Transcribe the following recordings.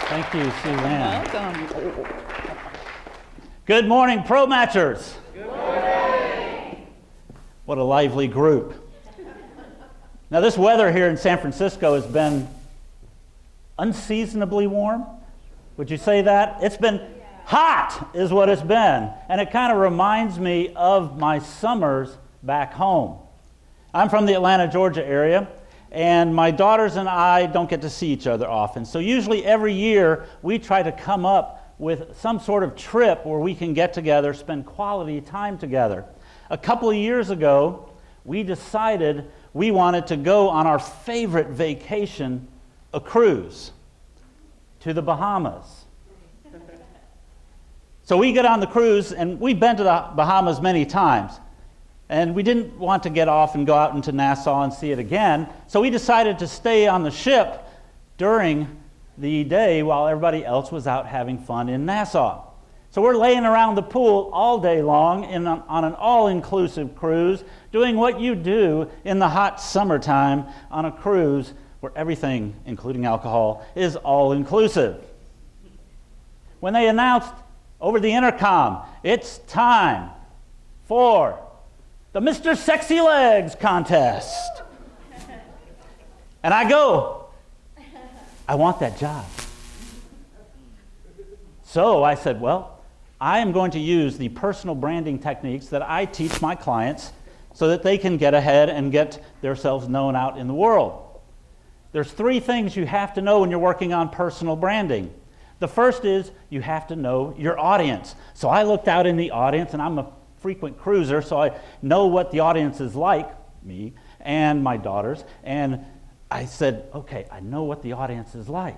Thank you, Suzanne. Welcome. Good morning, ProMatchers. Good morning. What a lively group. Now, this weather here in San Francisco has been unseasonably warm. Would you say that? It's been hot is what it's been. And it kind of reminds me of my summers back home. I'm from the Atlanta, Georgia area, and my daughters and I don't get to see each other often. So usually every year we try to come up with some sort of trip where we can get together, spend quality time together. A couple of years ago, we decided we wanted to go on our favorite vacation, a cruise, to the Bahamas. So we get on the cruise, and we've been to the Bahamas many times. And we didn't want to get off and go out into Nassau and see it again. So we decided to stay on the ship during the day while everybody else was out having fun in Nassau. So we're laying around the pool all day long on an all-inclusive cruise, doing what you do in the hot summertime on a cruise where everything, including alcohol, is all-inclusive. When they announced over the intercom, it's time for the Mr. Sexy Legs contest. And I go, I want that job. So I said, well, I am going to use the personal branding techniques that I teach my clients so that they can get ahead and get themselves known out in the world. There's 3 things you have to know when you're working on personal branding. The first is you have to know your audience. So I looked out in the audience, and I'm a frequent cruiser, so I know what the audience is like, me and my daughters, and I said, okay, I know what the audience is like.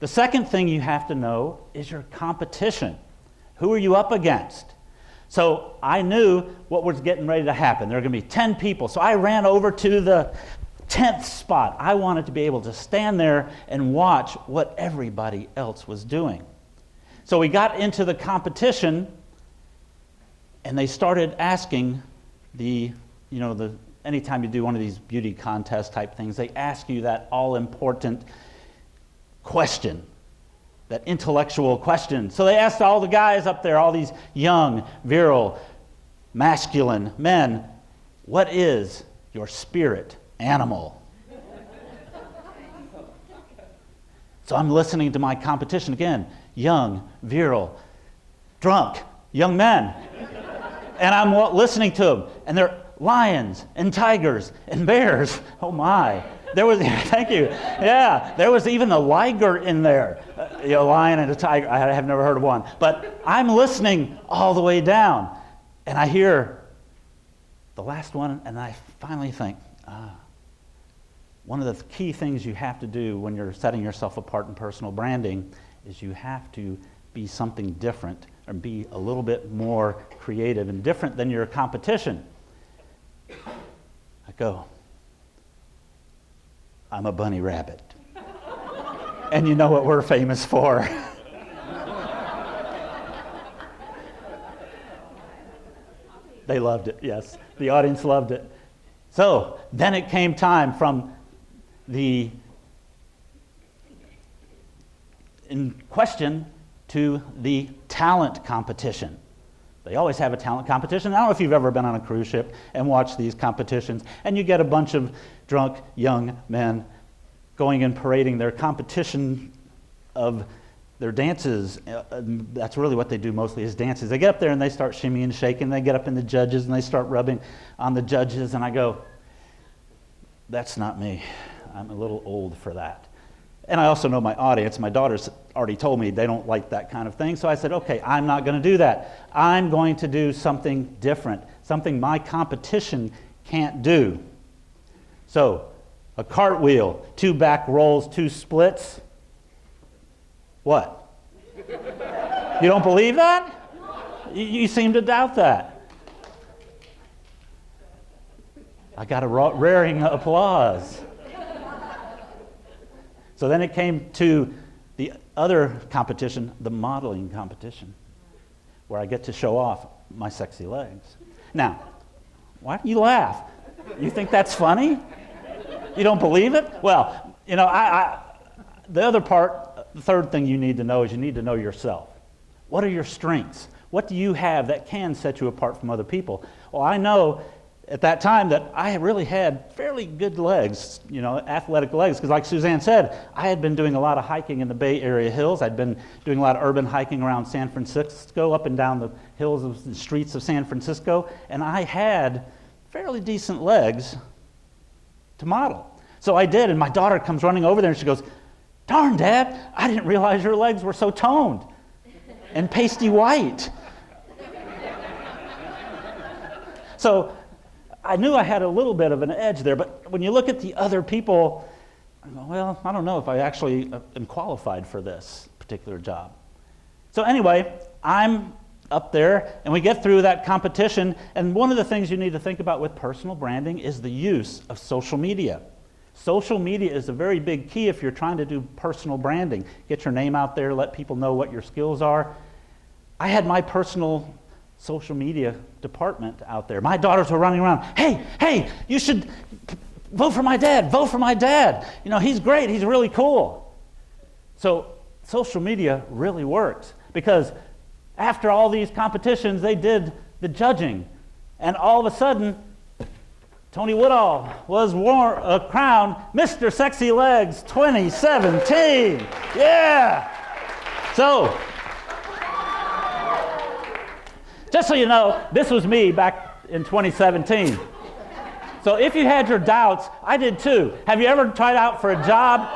The second thing you have to know is your competition. Who are you up against? So I knew what was getting ready to happen. There were going to be 10 people, so I ran over to the 10th spot. I wanted to be able to stand there and watch what everybody else was doing. So we got into the competition, and they started asking anytime you do one of these beauty contest type things, they ask you that all-important question, that intellectual question. So they asked all the guys up there, all these young, virile, masculine men, what is your spirit animal? So I'm listening to my competition again, young, virile, drunk, young men. And I'm listening to them, and they're lions and tigers and bears. Oh my! There was thank you. Yeah, there was even a liger in there. A lion and a tiger. I have never heard of one, but I'm listening all the way down, and I hear the last one, and I finally think, one of the key things you have to do when you're setting yourself apart in personal branding is you have to be something different, or be a little bit more creative and different than your competition. I go, I'm a bunny rabbit. And you know what we're famous for. They loved it, yes. The audience loved it. So then it came time from the in question to the talent competition. They always have a talent competition. I don't know if you've ever been on a cruise ship and watched these competitions, and you get a bunch of drunk young men going and parading their competition of their dances. That's really what they do mostly, is dances. They get up there and they start shimmying and shaking. They get up in the judges and they start rubbing on the judges, and I go, that's not me. I'm a little old for that. And I also know my audience. My daughters already told me they don't like that kind of thing. So I said, okay, I'm not going to do that. I'm going to do something different, something my competition can't do. So a cartwheel, 2 back rolls, 2 splits. What? You don't believe that? You seem to doubt that. I got a raring applause. So then it came to the other competition, the modeling competition, where I get to show off my sexy legs. Now, why do you laugh? You think that's funny? You don't believe it? Well, the other part the third thing you need to know is you need to know yourself. What are your strengths? What do you have that can set you apart from other people? Well, I know at that time that I really had fairly good legs, athletic legs, because like Suzanne said, I had been doing a lot of hiking in the Bay Area hills. I'd been doing a lot of urban hiking around San Francisco, up and down the hills of the streets of San Francisco, and I had fairly decent legs to model. So I did, and my daughter comes running over there and she goes, "Darn, Dad, I didn't realize your legs were so toned and pasty white." So I knew I had a little bit of an edge there, but when you look at the other people, I go, well, I don't know if I actually am qualified for this particular job. So anyway, I'm up there, and we get through that competition, and one of the things you need to think about with personal branding is the use of social media. Social media is a very big key if you're trying to do personal branding. Get your name out there, let people know what your skills are. I had my personal social media department out there. My daughters were running around, hey, you should vote for my dad, vote for my dad. He's great, he's really cool. So social media really works, because after all these competitions, they did the judging, and all of a sudden, Tony Woodall was crowned Mr. Sexy Legs 2017. Yeah! So, just so you know, this was me back in 2017. So if you had your doubts, I did too. Have you ever tried out for a job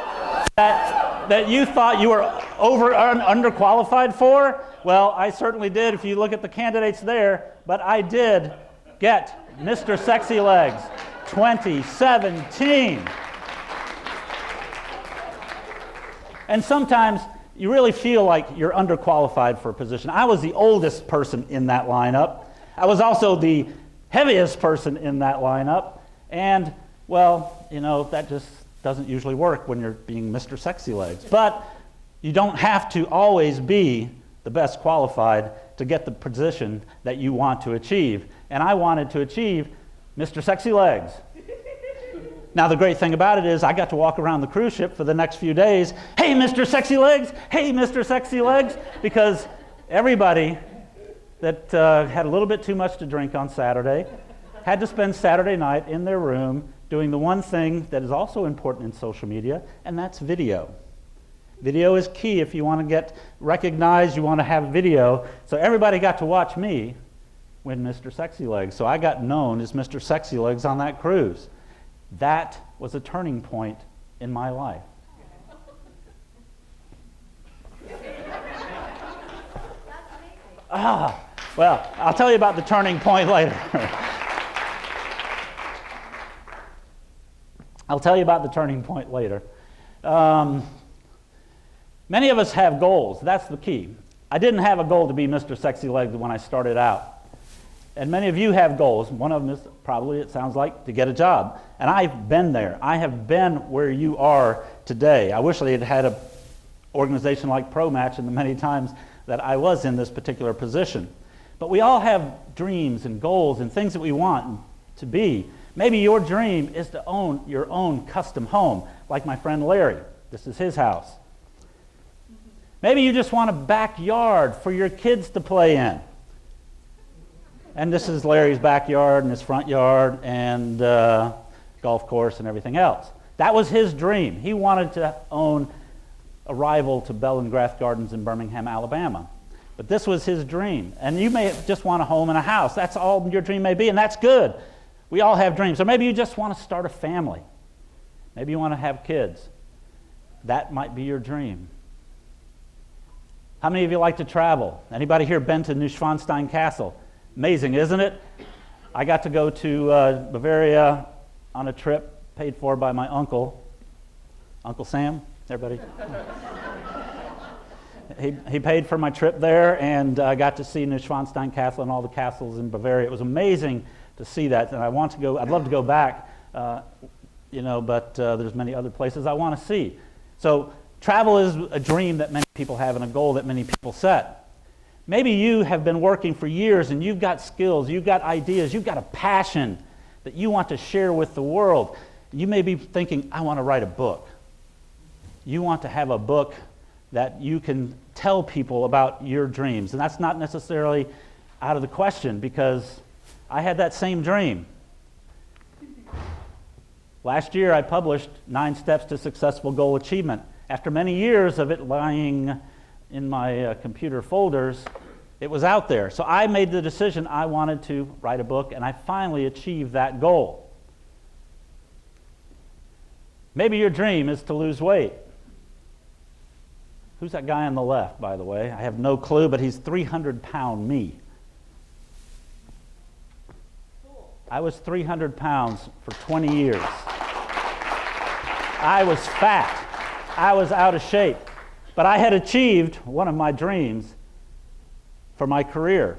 that you thought you were underqualified for? Well, I certainly did if you look at the candidates there, but I did get Mr. Sexy Legs 2017. And sometimes you really feel like you're underqualified for a position. I was the oldest person in that lineup. I was also the heaviest person in that lineup. And, well, that just doesn't usually work when you're being Mr. Sexy Legs. But you don't have to always be the best qualified to get the position that you want to achieve. And I wanted to achieve Mr. Sexy Legs. Now, the great thing about it is I got to walk around the cruise ship for the next few days. Hey, Mr. Sexy Legs. Hey, Mr. Sexy Legs. Because everybody that had a little bit too much to drink on Saturday had to spend Saturday night in their room doing the one thing that is also important in social media, and that's video. Video is key if you want to get recognized, you want to have video. So everybody got to watch me win Mr. Sexy Legs. So I got known as Mr. Sexy Legs on that cruise. That was a turning point in my life. Well, I'll tell you about the turning point later. I'll tell you about the turning point later. Many of us have goals. That's the key. I didn't have a goal to be Mr. Sexy Legs when I started out. And many of you have goals. One of them is probably, it sounds like, to get a job. And I've been there. I have been where you are today. I wish they had had an organization like ProMatch in the many times that I was in this particular position. But we all have dreams and goals and things that we want to be. Maybe your dream is to own your own custom home, like my friend Larry. This is his house. Maybe you just want a backyard for your kids to play in. And this is Larry's backyard and his front yard and golf course and everything else. That was his dream. He wanted to own a rival to Bell and Graff Gardens in Birmingham, Alabama. But this was his dream. And you may just want a home and a house. That's all your dream may be, and that's good. We all have dreams. Or maybe you just want to start a family. Maybe you want to have kids. That might be your dream. How many of you like to travel? Anybody here been to Neuschwanstein Castle? Amazing, isn't it? I got to go to Bavaria on a trip paid for by my uncle, Uncle Sam. Everybody? He paid for my trip there, and I got to see Neuschwanstein Castle and all the castles in Bavaria. It was amazing to see that, and I want to go. I'd love to go back, but there's many other places I want to see. So travel is a dream that many people have and a goal that many people set. Maybe you have been working for years and you've got skills, you've got ideas, you've got a passion that you want to share with the world. You may be thinking, I want to write a book. You want to have a book that you can tell people about your dreams. And that's not necessarily out of the question, because I had that same dream. Last year, I published 9 Steps to Successful Goal Achievement. After many years of it lying in my computer folders, it was out there. So I made the decision I wanted to write a book, and I finally achieved that goal. Maybe your dream is to lose weight. Who's that guy on the left, by the way? I have no clue, but he's 300-pound me. I was 300 pounds for 20 years. I was fat. I was out of shape. But I had achieved one of my dreams for my career.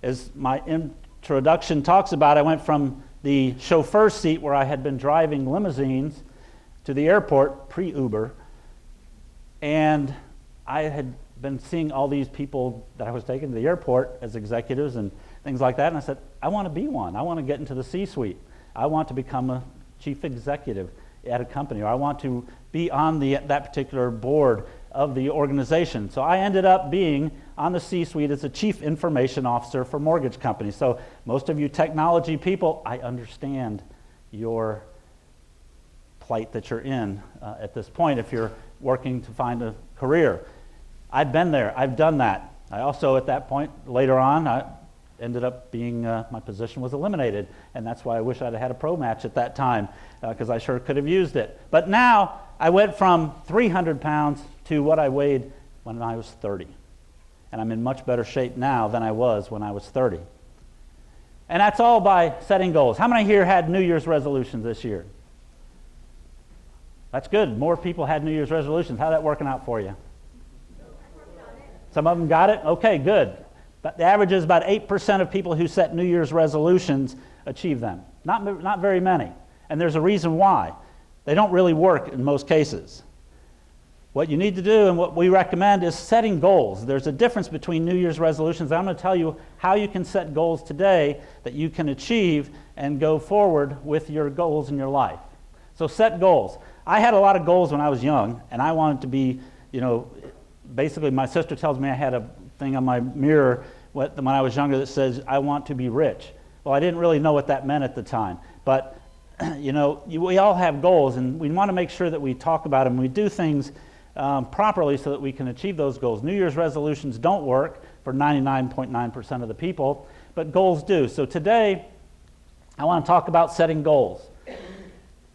As my introduction talks about, I went from the chauffeur seat where I had been driving limousines to the airport, pre-Uber, and I had been seeing all these people that I was taking to the airport as executives and things like that, and I said, I want to be one. I want to get into the C-suite. I want to become a chief executive at a company, or I want to be on that particular board of the organization. So I ended up being on the C-suite as a chief information officer for mortgage companies. So most of you technology people, I understand your plight that you're in at this point if you're working to find a career. I've been there. I've done that. I also, at that point, later on, I ended up being, my position was eliminated, and that's why I wish I'd had a ProMatch at that time, because I sure could have used it. But now, I went from 300 pounds to what I weighed when I was 30. And I'm in much better shape now than I was when I was 30. And that's all by setting goals. How many here had New Year's resolutions this year? That's good. More people had New Year's resolutions. How's that working out for you? Some of them got it? Okay, good. But the average is about 8% of people who set New Year's resolutions achieve them. Not very many. And there's a reason why. They don't really work in most cases. What you need to do and what we recommend is setting goals. There's a difference between New Year's resolutions. I'm going to tell you how you can set goals today that you can achieve and go forward with your goals in your life. So set goals. I had a lot of goals when I was young, and I wanted to be, basically my sister tells me I had a thing on my mirror when I was younger that says, I want to be rich. Well, I didn't really know what that meant at the time. But, we all have goals, and we want to make sure that we talk about them. We do things properly so that we can achieve those goals. New Year's resolutions don't work for 99.9% of the people, but goals do. So today, I want to talk about setting goals.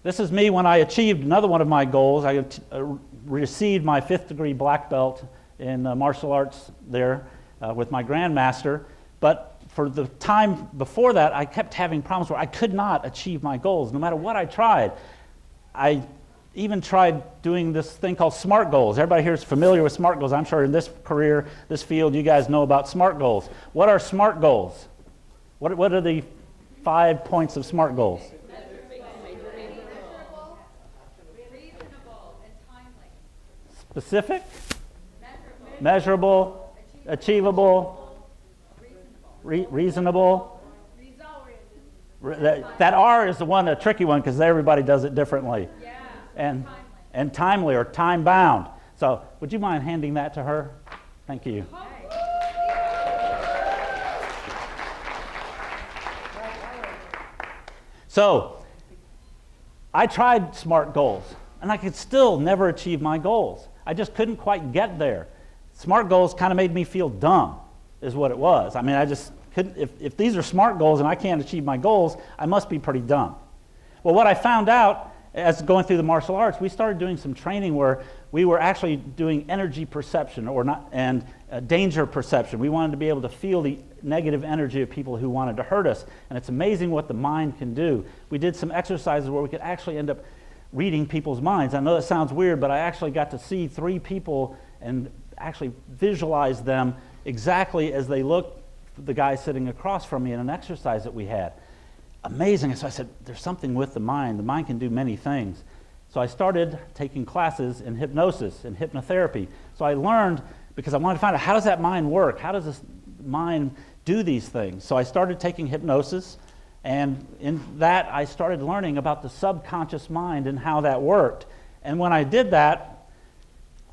This is me when I achieved another one of my goals. I received my 5th degree black belt in martial arts there with my grandmaster. But for the time before that, I kept having problems where I could not achieve my goals, no matter what I tried. I even tried doing this thing called SMART goals. Everybody here is familiar with SMART goals. I'm sure in this career, this field, you guys know about SMART goals. What are SMART goals? What are the 5 points of SMART goals? Specific, measurable, achievable, reasonable. That R is the one, a tricky one, because everybody does it differently. And timely or time bound. So would you mind handing that to her? Thank you. So I tried SMART goals, and I could still never achieve my goals. I just couldn't quite get there. SMART goals kind of made me feel dumb, is what it was. I mean, I just couldn't, if these are SMART goals and I can't achieve my goals, I must be pretty dumb. Well, what I found out as going through the martial arts, we started doing some training where we were actually doing energy perception and danger perception. We wanted to be able to feel the negative energy of people who wanted to hurt us. And it's amazing what the mind can do. We did some exercises where we could actually end up reading people's minds. I know that sounds weird, but I actually got to see 3 people and actually visualize them exactly as they looked, the guy sitting across from me in an exercise that we had. Amazing. So I said, there's something with the mind. The mind can do many things. So I started taking classes in hypnosis and hypnotherapy. So I learned, because I wanted to find out, how does that mind work? How does this mind do these things? So I started taking hypnosis, and in that I started learning about the subconscious mind and how that worked. And when I did that,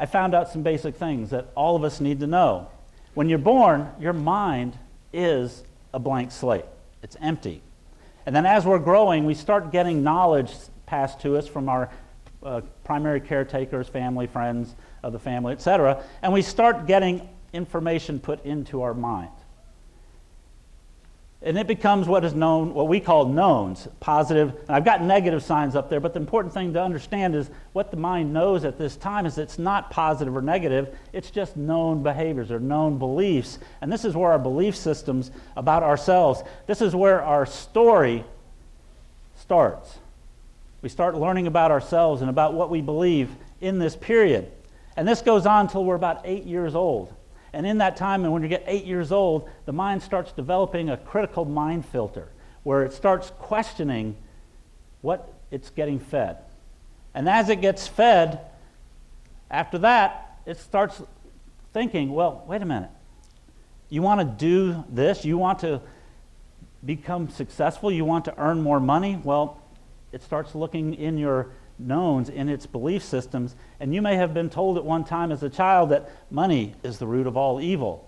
I found out some basic things that all of us need to know. When you're born, your mind is a blank slate. It's empty. And then as we're growing, we start getting knowledge passed to us from our primary caretakers, family, friends of the family, etc. And we start getting information put into our mind. And it becomes what is known, what we call knowns, positive. And I've got negative signs up there, but the important thing to understand is what the mind knows at this time is it's not positive or negative, it's just known behaviors or known beliefs. And this is where our belief systems about ourselves, this is where our story starts. We start learning about ourselves and about what we believe in this period. And this goes on until we're about 8 years old. And in that time, and when you get 8 years old, the mind starts developing a critical mind filter where it starts questioning what it's getting fed. And as it gets fed, after that, it starts thinking, well, wait a minute. You want to do this? You want to become successful? You want to earn more money? Well, it starts looking in your knowns, in its belief systems, and you may have been told at one time as a child that money is the root of all evil.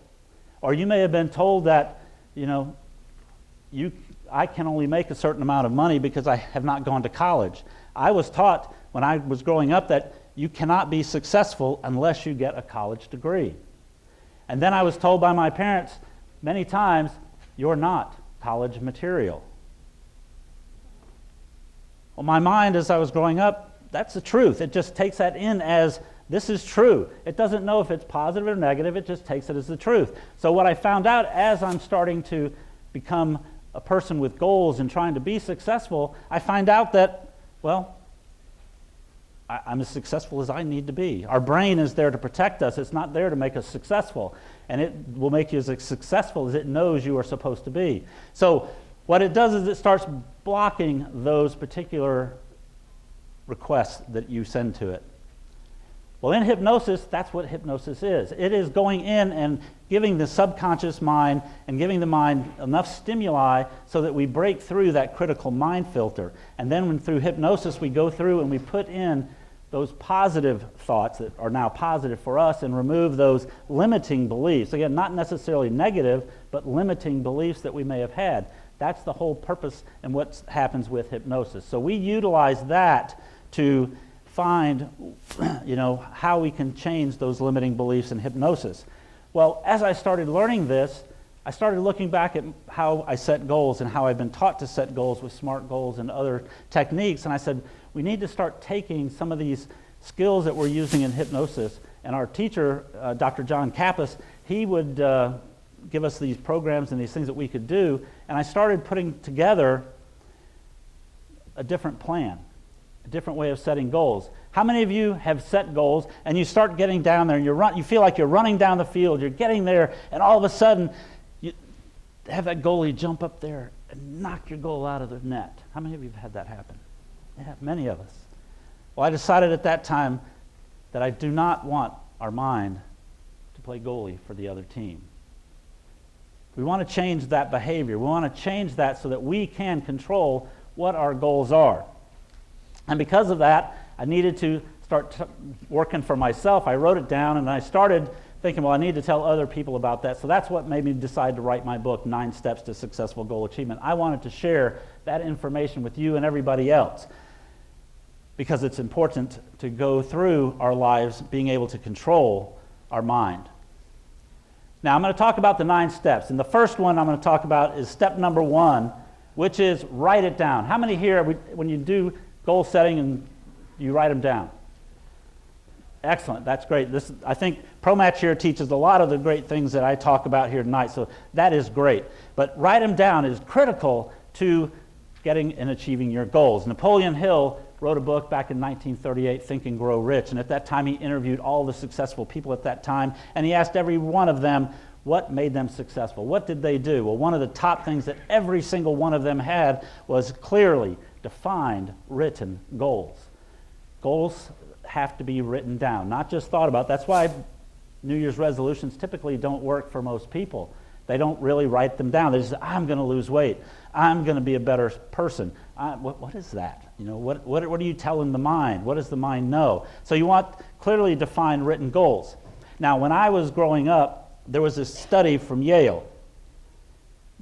Or you may have been told that, I can only make a certain amount of money because I have not gone to college. I was taught when I was growing up that you cannot be successful unless you get a college degree. And then I was told by my parents many times, you're not college material. Well, my mind, as I was growing up, that's the truth. It just takes that in as this is true. It doesn't know if it's positive or negative. It just takes it as the truth. So what I found out as I'm starting to become a person with goals and trying to be successful, I find out that, well, I'm as successful as I need to be. Our brain is there to protect us. It's not there to make us successful. And it will make you as successful as it knows you are supposed to be. So what it does is it starts blocking those particular requests that you send to it. Well, in hypnosis, that's what hypnosis is. It is going in and giving the subconscious mind and giving the mind enough stimuli so that we break through that critical mind filter. And then through hypnosis, we go through and we put in those positive thoughts that are now positive for us and remove those limiting beliefs. Again, not necessarily negative, but limiting beliefs that we may have had. That's the whole purpose and what happens with hypnosis. So we utilize that to find, how we can change those limiting beliefs in hypnosis. Well, as I started learning this, I started looking back at how I set goals and how I've been taught to set goals with SMART goals and other techniques. And I said, we need to start taking some of these skills that we're using in hypnosis. And our teacher, Dr. John Kappas, he would give us these programs and these things that we could do. And I started putting together a different plan, a different way of setting goals. How many of you have set goals and you start getting down there and you feel like you're running down the field, you're getting there, and all of a sudden you have that goalie jump up there and knock your goal out of the net? How many of you have had that happen? Yeah, many of us. Well, I decided at that time that I do not want our mind to play goalie for the other team. We want to change that behavior. We want to change that so that we can control what our goals are. And because of that, I needed to start working for myself. I wrote it down and I started thinking, well, I need to tell other people about that. So that's what made me decide to write my book, 9 Steps to Successful Goal Achievement. I wanted to share that information with you and everybody else because it's important to go through our lives being able to control our mind. Now, I'm going to talk about the 9 steps. And the first one I'm going to talk about is step number 1, which is write it down. How many here, when you do goal setting and you write them down? Excellent. That's great. I think ProMatch here teaches a lot of the great things that I talk about here tonight, so that is great. But write them down is critical to getting and achieving your goals. Napoleon Hill wrote a book back in 1938, Think and Grow Rich, and at that time he interviewed all the successful people at that time, and he asked every one of them what made them successful. What did they do? Well, one of the top things that every single one of them had was clearly defined, written goals. Goals have to be written down, not just thought about. That's why New Year's resolutions typically don't work for most people. They don't really write them down. They just say, I'm going to lose weight. I'm going to be a better person. What is that? What are you telling the mind? What does the mind know? So you want clearly defined written goals. Now, when I was growing up, there was this study from Yale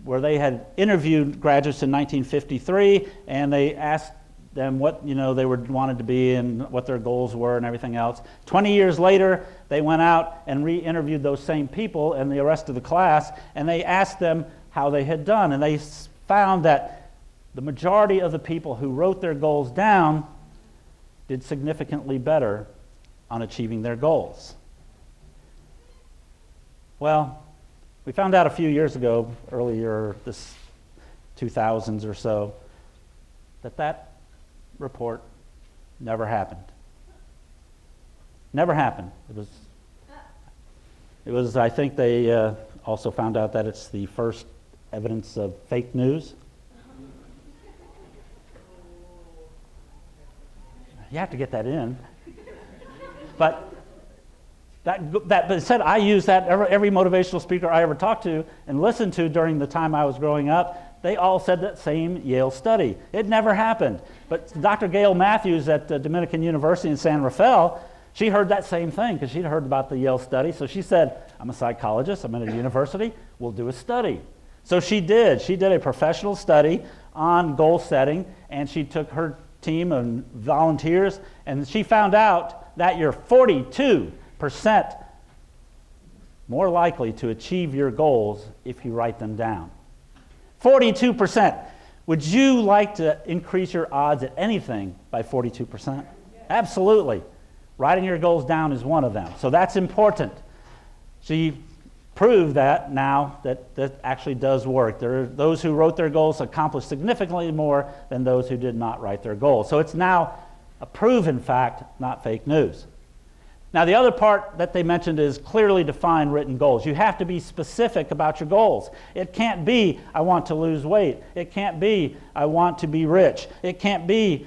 where they had interviewed graduates in 1953, and they asked them what they wanted to be and what their goals were and everything else. 20 years later, they went out and re-interviewed those same people and the rest of the class, and they asked them how they had done, and they found that the majority of the people who wrote their goals down did significantly better on achieving their goals. Well, we found out a few years ago, earlier this 2000s or so, that report never happened. Never happened. It was. I think they also found out that it's the first evidence of fake news. You have to get that in. But that said, I use that every motivational speaker I ever talked to and listened to during the time I was growing up. They all said that same Yale study. It never happened. But Dr. Gail Matthews at Dominican University in San Rafael, she heard that same thing because she'd heard about the Yale study. So she said, I'm a psychologist, I'm at a university, we'll do a study. So she did. She did a professional study on goal setting, and she took her team of volunteers, and she found out that you're 42% more likely to achieve your goals if you write them down. 42%. Would you like to increase your odds at anything by 42%? Absolutely. Writing your goals down is one of them. So that's important. She proved that now that actually does work. There are those who wrote their goals accomplished significantly more than those who did not write their goals. So it's now a proven fact, not fake news. Now, the other part that they mentioned is clearly defined written goals. You have to be specific about your goals. It can't be, I want to lose weight. It can't be, I want to be rich. It can't be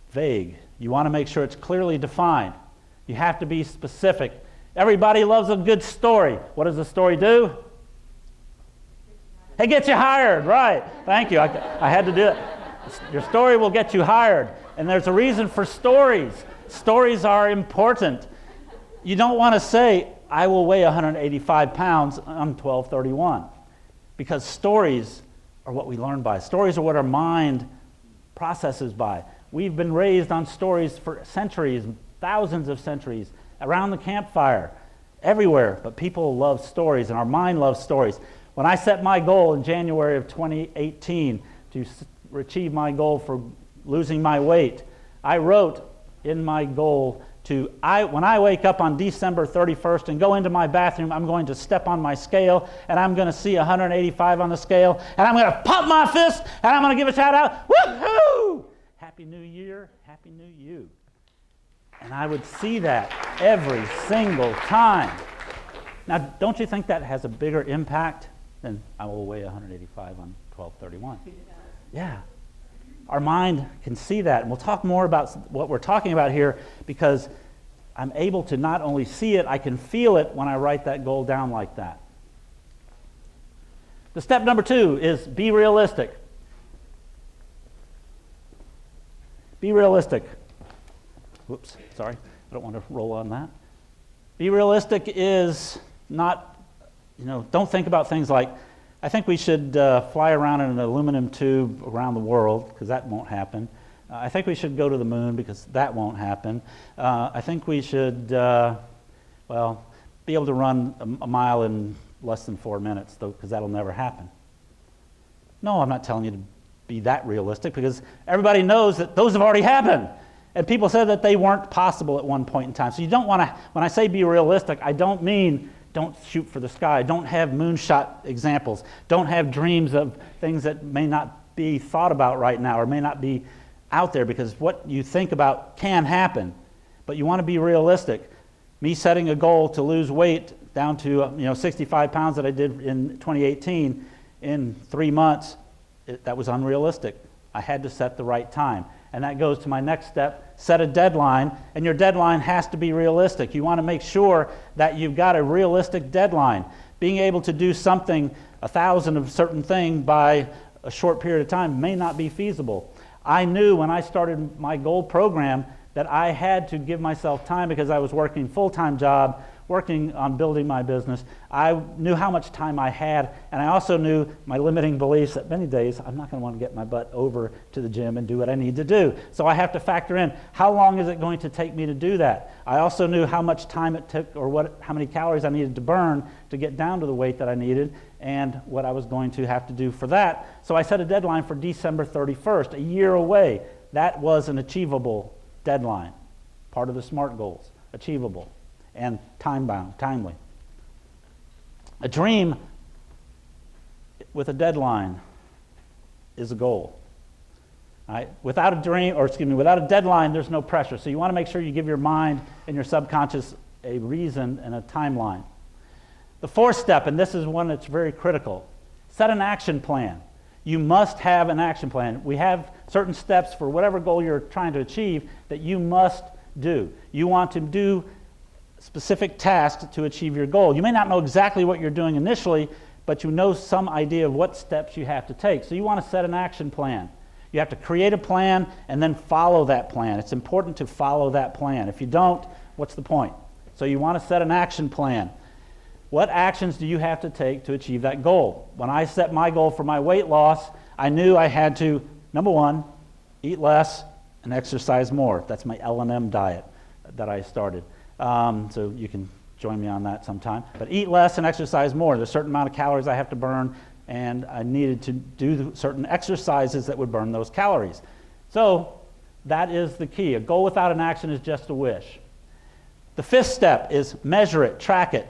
vague. You want to make sure it's clearly defined. You have to be specific. Everybody loves a good story. What does a story do? It gets you hired, right. Thank you. I had to do it. Your story will get you hired. And there's a reason for stories. Stories are important. You don't want to say, I will weigh 185 pounds on 12/31, because stories are what we learn by. Stories are what our mind processes by. We've been raised on stories for centuries, thousands of centuries, around the campfire, everywhere, but people love stories, and our mind loves stories. When I set my goal in January of 2018 to achieve my goal for losing my weight, I wrote in my goal when I wake up on December 31st and go into my bathroom, I'm going to step on my scale, and I'm going to see 185 on the scale, and I'm going to pump my fist, and I'm going to give a shout out, woohoo! Happy New Year, Happy New You. And I would see that every single time. Now, don't you think that has a bigger impact than I will weigh 185 on 12/31? Yeah. Our mind can see that, and we'll talk more about what we're talking about here, because I'm able to not only see it, I can feel it when I write that goal down like that. The step number 2 is be realistic. Be realistic. Whoops, sorry, I don't want to roll on that. Be realistic is not, don't think about things like, I think we should fly around in an aluminum tube around the world, because that won't happen. I think we should go to the moon, because that won't happen. I think we should, be able to run a mile in less than 4 minutes, though, because that'll never happen. No, I'm not telling you to be that realistic, because everybody knows that those have already happened. And people said that they weren't possible at one point in time. So you don't want to, when I say be realistic, I don't mean don't shoot for the sky. Don't have moonshot examples. Don't have dreams of things that may not be thought about right now or may not be out there, because what you think about can happen. But you want to be realistic. Me setting a goal to lose weight down to 65 pounds that I did in 2018 in 3 months, that was unrealistic. I had to set the right time. And that goes to my next step, set a deadline, and your deadline has to be realistic. You want to make sure that you've got a realistic deadline. Being able to do something, 1,000 of a certain thing by a short period of time may not be feasible. I knew when I started my gold program that I had to give myself time because I was working a full-time job, working on building my business. I knew how much time I had, and I also knew my limiting beliefs that many days I'm not going to want to get my butt over to the gym and do what I need to do. So I have to factor in how long is it going to take me to do that. I also knew how much time it took or how many calories I needed to burn to get down to the weight that I needed and what I was going to have to do for that. So I set a deadline for December 31st, a year away. That was an achievable deadline, part of the SMART goals, achievable and time-bound, timely. A dream with a deadline is a goal. All right? Without a deadline, there's no pressure. So you want to make sure you give your mind and your subconscious a reason and a timeline. The fourth step, and this is one that's very critical, set an action plan. You must have an action plan. We have certain steps for whatever goal you're trying to achieve that you must do. You want to do specific tasks to achieve your goal. You may not know exactly what you're doing initially, but you know some idea of what steps you have to take. So you want to set an action plan. You have to create a plan and then follow that plan. It's important to follow that plan. If you don't, what's the point? So you want to set an action plan. What actions do you have to take to achieve that goal? When I set my goal for my weight loss, I knew I had to, number one, eat less and exercise more. That's my L&M diet that I started. So you can join me on that sometime. But eat less and exercise more. There's a certain amount of calories I have to burn, and I needed to do certain exercises that would burn those calories. So that is the key. A goal without an action is just a wish. The fifth step is measure it, track it.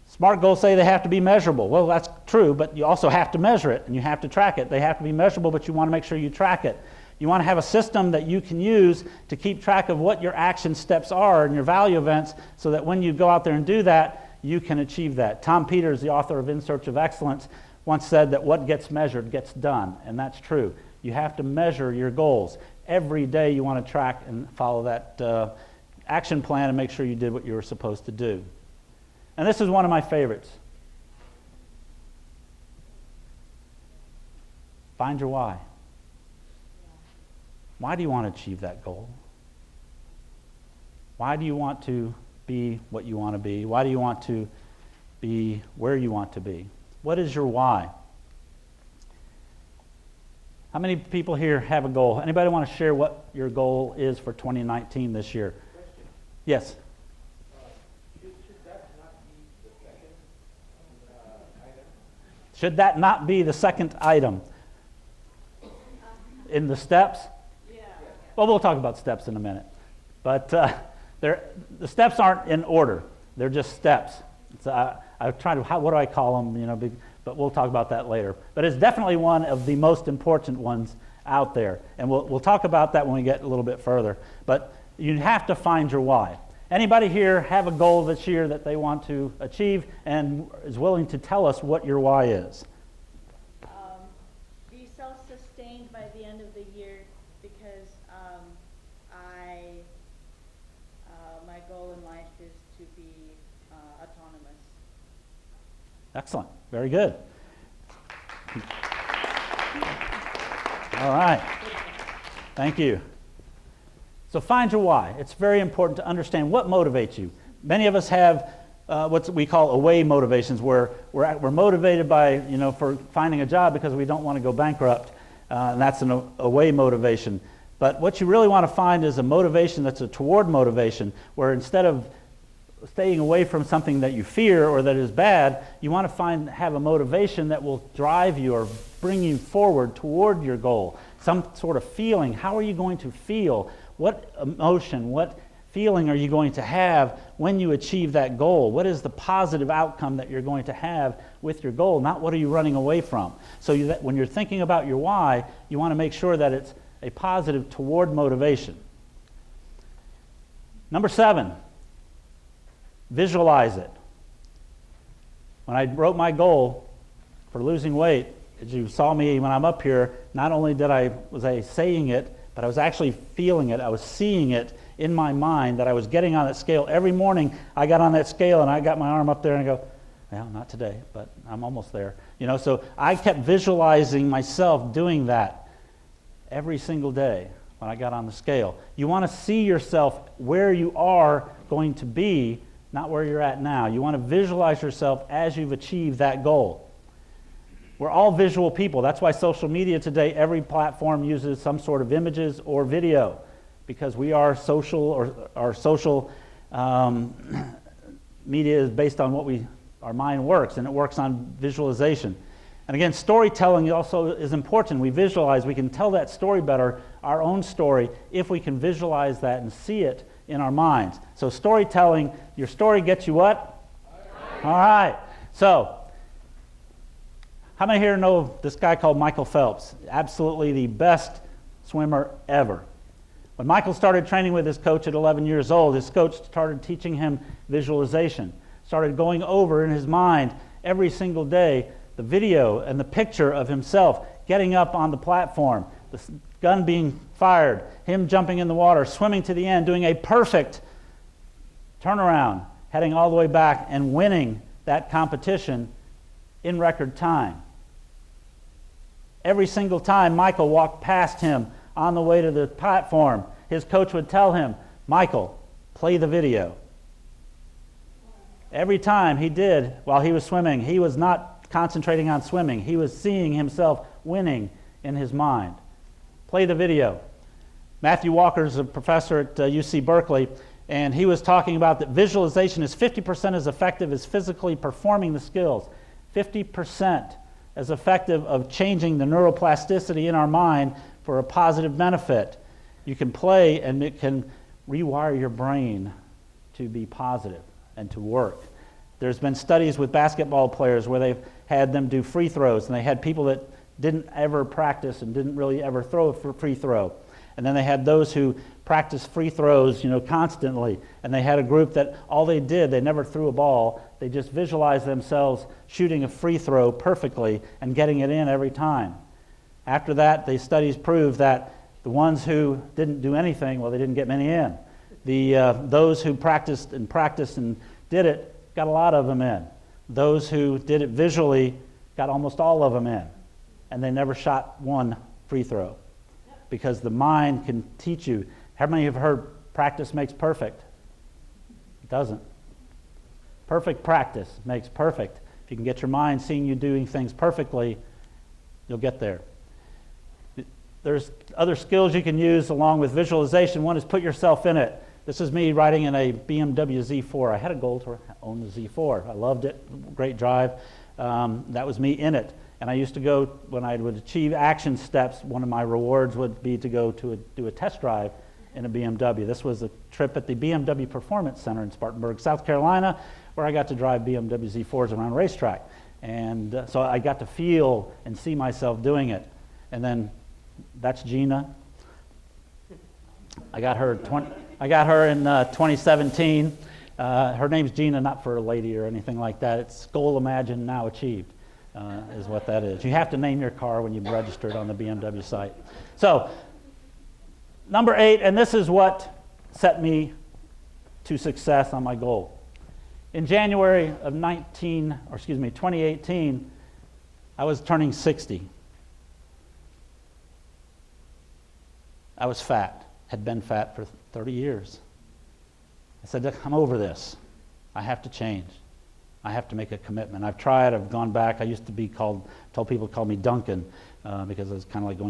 SMART goals say they have to be measurable. Well, that's true, but you also have to measure it and you have to track it. They have to be measurable, but you want to make sure you track it. You want to have a system that you can use to keep track of what your action steps are and your value events so that when you go out there and do that, you can achieve that. Tom Peters, the author of In Search of Excellence, once said that what gets measured gets done, and that's true. You have to measure your goals. Every day you want to track and follow that action plan and make sure you did what you were supposed to do. And this is one of my favorites. Find your why. Why do you want to achieve that goal? Why do you want to be what you want to be? Why do you want to be where you want to be? What is your why? How many people here have a goal? Anybody want to share what your goal is for 2019 this year? Question. Yes. Should that not be the second item? Should that not be the second item in the steps? Yeah. Well, we'll talk about steps in a minute. But the steps aren't in order. They're just steps. I try to, what do I call them? But we'll talk about that later. But it's definitely one of the most important ones out there. And we'll talk about that when we get a little bit further. But you have to find your why. Anybody here have a goal this year that they want to achieve and is willing to tell us what your why is? Be self-sustained by the end of the year because my goal in life is to be autonomous. Excellent. Very good. All right. Thank you. So find your why. It's very important to understand what motivates you. Many of us have what we call away motivations, where we're motivated by, for finding a job because we don't want to go bankrupt, and that's an away motivation. But what you really want to find is a motivation that's a toward motivation, where instead of staying away from something that you fear or that is bad, you want to have a motivation that will drive you or bring you forward toward your goal. Some sort of feeling. How are you going to feel? What emotion, what feeling are you going to have when you achieve that goal? What is the positive outcome that you're going to have with your goal? Not what are you running away from. So when you're thinking about your why, you want to make sure that it's a positive toward motivation. Number 7, visualize it. When I wrote my goal for losing weight, as you saw me when I'm up here, not only was I saying it, but I was actually feeling it. I was seeing it in my mind that I was getting on that scale. Every morning I got on that scale and I got my arm up there and I go, Well, not today, but I'm almost there. So I kept visualizing myself doing that every single day when I got on the scale. You want to see yourself where you are going to be, not where you're at now. You want to visualize yourself as you've achieved that goal. We're all visual people. That's why social media today, every platform uses some sort of images or video, because we are social, or our social media is based on what our mind works, and it works on visualization. And again, storytelling also is important. We visualize, we can tell that story better, our own story, if we can visualize that and see it in our minds. So storytelling, your story gets you what? All right. So, how many here know this guy called Michael Phelps? Absolutely the best swimmer ever. When Michael started training with his coach at 11 years old, his coach started teaching him visualization, started going over in his mind every single day the video and the picture of himself getting up on the platform, the gun being fired, him jumping in the water, swimming to the end, doing a perfect turnaround, heading all the way back and winning that competition in record time. Every single time Michael walked past him on the way to the platform, his coach would tell him, "Michael, play the video." Every time he did while he was swimming, he was not concentrating on swimming. He was seeing himself winning in his mind. Play the video. Matthew Walker is a professor at UC Berkeley, and he was talking about that visualization is 50% as effective as physically performing the skills. 50% as effective of changing the neuroplasticity in our mind for a positive benefit. You can play and it can rewire your brain to be positive and to work. There's been studies with basketball players where they've had them do free throws, and they had people that didn't ever practice and didn't really ever throw a free throw. And then they had those who practiced free throws, constantly. And they had a group that all they did, they never threw a ball, they just visualized themselves shooting a free throw perfectly and getting it in every time. After that, the studies proved that the ones who didn't do anything, well, they didn't get many in. Those who practiced and did it, got a lot of them in. Those who did it visually got almost all of them in. And they never shot one free throw. Because the mind can teach you. How many have heard practice makes perfect? It doesn't. Perfect practice makes perfect. If you can get your mind seeing you doing things perfectly, you'll get there. There's other skills you can use along with visualization. One is put yourself in it. This is me riding in a BMW Z4. I had a goal to own the Z4. I loved it. Great drive. That was me in it. And I used to go, when I would achieve action steps, one of my rewards would be to go to do a test drive in a BMW. This was a trip at the BMW Performance Center in Spartanburg, South Carolina, where I got to drive BMW Z4s around a racetrack. And so I got to feel and see myself doing it. And then that's Gina. I got her in 2017. Her name's Gina, not for a lady or anything like that. It's goal imagined, now achieved, is what that is. You have to name your car when you've registered on the BMW site. So, number 8, and this is what set me to success on my goal. In January of 2018, I was turning 60. I was fat, had been fat for 30 years. I said, I'm over this. I have to change. I have to make a commitment. I've tried, I've gone back. I used to be told people to call me Duncan because I was kind of like going